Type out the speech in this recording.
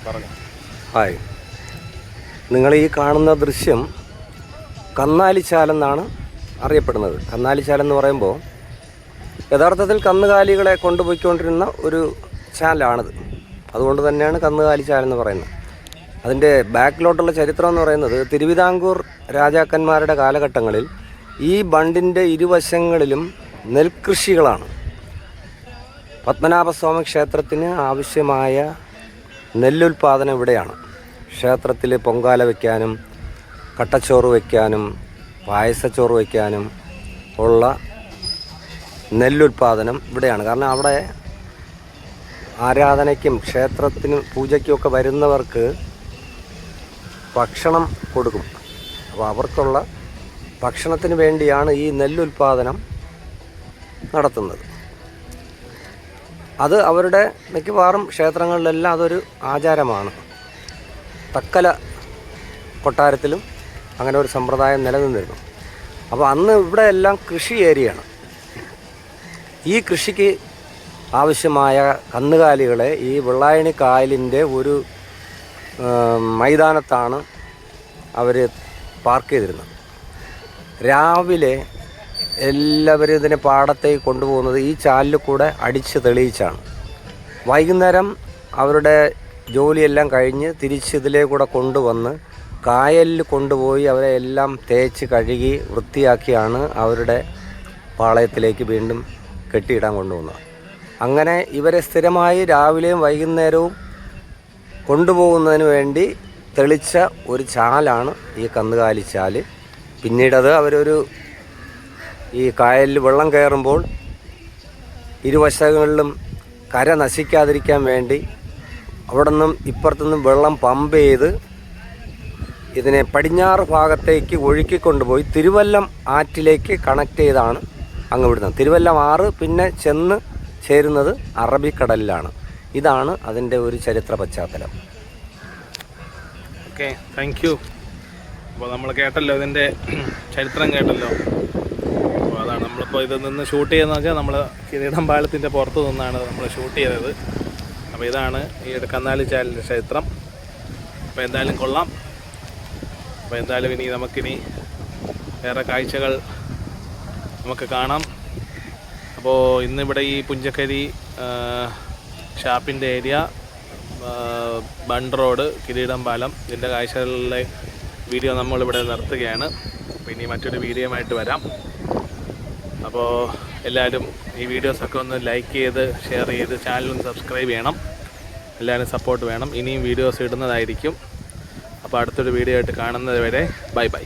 പറഞ്ഞു. ഹായ്, നിങ്ങൾ ഈ കാണുന്ന ദൃശ്യം കന്നാലിച്ചാലെന്നാണ് അറിയപ്പെടുന്നത്. കന്നാലിച്ചാലെന്ന് പറയുമ്പോൾ യഥാർത്ഥത്തിൽ കന്നുകാലികളെ കൊണ്ടുപോയിക്കൊണ്ടിരുന്ന ഒരു ചാലാണിത്. അതുകൊണ്ട് തന്നെയാണ് കന്നുകാലിച്ചാലെന്ന് പറയുന്നത്. അതിൻ്റെ ബാക്കിലോട്ടുള്ള ചരിത്രം എന്ന് പറയുന്നത് തിരുവിതാംകൂർ രാജാക്കന്മാരുടെ കാലഘട്ടങ്ങളിൽ ഈ ബണ്ടിൻ്റെ ഇരുവശങ്ങളിലും നെൽകൃഷികളാണ്. പത്മനാഭസ്വാമി ക്ഷേത്രത്തിന് ആവശ്യമായ നെല്ലുൽപാദനം ഇവിടെയാണ്. ക്ഷേത്രത്തിൽ പൊങ്കാല വയ്ക്കാനും കട്ടച്ചോറ് വയ്ക്കാനും പായസച്ചോറ് വയ്ക്കാനും ഉള്ള നെല്ലുൽപാദനം ഇവിടെയാണ്. കാരണം അവിടെ ആരാധനയ്ക്കും ക്ഷേത്രത്തിനും പൂജയ്ക്കുമൊക്കെ വരുന്നവർക്ക് ഭക്ഷണം കൊടുക്കും. അപ്പോൾ അവർക്കുള്ള ഭക്ഷണത്തിന് വേണ്ടിയാണ് ഈ നെല്ലുൽപാദനം നടത്തുന്നത്. അത് അവരുടെ മിക്കവാറും ക്ഷേത്രങ്ങളിലെല്ലാം അതൊരു ആചാരമാണ്. തക്കല കൊട്ടാരത്തിലും അങ്ങനെ ഒരു സമ്പ്രദായം നിലനിന്നിരുന്നു. അപ്പോൾ അന്ന് ഇവിടെ എല്ലാം കൃഷി ഏരിയയാണ്. ഈ കൃഷിക്ക് ആവശ്യമായ കന്നുകാലികളെ ഈ വെള്ളായണി കായലിൻ്റെ ഒരു മൈതാനത്താണ് അവർ പാർക്ക് ചെയ്തിരുന്നത്. രാവിലെ എല്ലാവരും ഇതിനെ പാടത്തേക്ക് കൊണ്ടുപോകുന്നത് ഈ ചാലിൽ കൂടെ അടിച്ച് തെളിയിച്ചാണ്. വൈകുന്നേരം അവരുടെ ജോലിയെല്ലാം കഴിഞ്ഞ് തിരിച്ച് ഇതിലേ കൂടെ കൊണ്ടുവന്ന് കായലിൽ കൊണ്ടുപോയി അവരെ എല്ലാം തേച്ച് കഴുകി വൃത്തിയാക്കിയാണ് അവരുടെ പാളയത്തിലേക്ക് വീണ്ടും കെട്ടിയിടാൻ കൊണ്ടുപോകുന്നത്. അങ്ങനെ ഇവരെ സ്ഥിരമായി രാവിലെയും വൈകുന്നേരവും കൊണ്ടുപോകുന്നതിന് വേണ്ടി തെളിച്ച ഒരു ചാലാണ് ഈ കന്നുകാലിച്ചാൽ. പിന്നീടത് അവരൊരു ഈ കായലിൽ വെള്ളം കയറുമ്പോൾ ഇരുവശങ്ങളിലും കര നശിക്കാതിരിക്കാൻ വേണ്ടി അവിടെ നിന്നും ഇപ്പുറത്തുനിന്നും വെള്ളം പമ്പ് ചെയ്ത് ഇതിനെ പടിഞ്ഞാറ് ഭാഗത്തേക്ക് ഒഴുക്കിക്കൊണ്ടുപോയി തിരുവല്ലം ആറ്റിലേക്ക് കണക്ട് ചെയ്താണ് അങ്ങ് വിടുന്നത്. തിരുവല്ലം ആറ് പിന്നെ ചെന്ന് ചേരുന്നത് അറബിക്കടലിലാണ്. ഇതാണ് അതിൻ്റെ ഒരു ചരിത്ര പശ്ചാത്തലം. Okay, thank you. അപ്പോൾ നമ്മൾ കേട്ടല്ലോ, ഇതിൻ്റെ ചരിത്രം കേട്ടല്ലോ. അപ്പോൾ അതാണ് നമ്മളിപ്പോൾ ഇത് നിന്ന് ഷൂട്ട് ചെയ്യുന്നത് വെച്ചാൽ നമ്മൾ കിരീടം പാലത്തിൻ്റെ പുറത്ത് നിന്നാണ് നമ്മൾ ഷൂട്ട് ചെയ്തത്. അപ്പോൾ ഇതാണ് ഈ കന്നാലിച്ചാലിൻ്റെ ചരിത്രം. അപ്പോൾ എന്തായാലും കൊള്ളാം. അപ്പോൾ എന്തായാലും നമുക്കിനി വേറെ കാഴ്ചകൾ നമുക്ക് കാണാം. അപ്പോൾ ഇന്നിവിടെ ഈ പുഞ്ചക്കരി ഷാപ്പിൻ്റെ ഏരിയ, ബണ്ട് റോഡ്, കിരീടം പാലം, ഇതിൻ്റെ കാഴ്ചകളിലെ വീഡിയോ നമ്മളിവിടെ നിർത്തുകയാണ്. അപ്പോൾ ഇനി മറ്റൊരു വീഡിയോയുമായിട്ട് വരാം. അപ്പോൾ എല്ലാവരും ഈ വീഡിയോസൊക്കെ ഒന്ന് ലൈക്ക് ചെയ്ത് ഷെയർ ചെയ്ത് ചാനലൊന്ന് സബ്സ്ക്രൈബ് ചെയ്യണം. എല്ലാവരും സപ്പോർട്ട് വേണം. ഇനിയും വീഡിയോസ് ഇടുന്നതായിരിക്കും. അപ്പോൾ അടുത്തൊരു വീഡിയോ ആയിട്ട് കാണുന്നത് വരെ ബൈ ബൈ.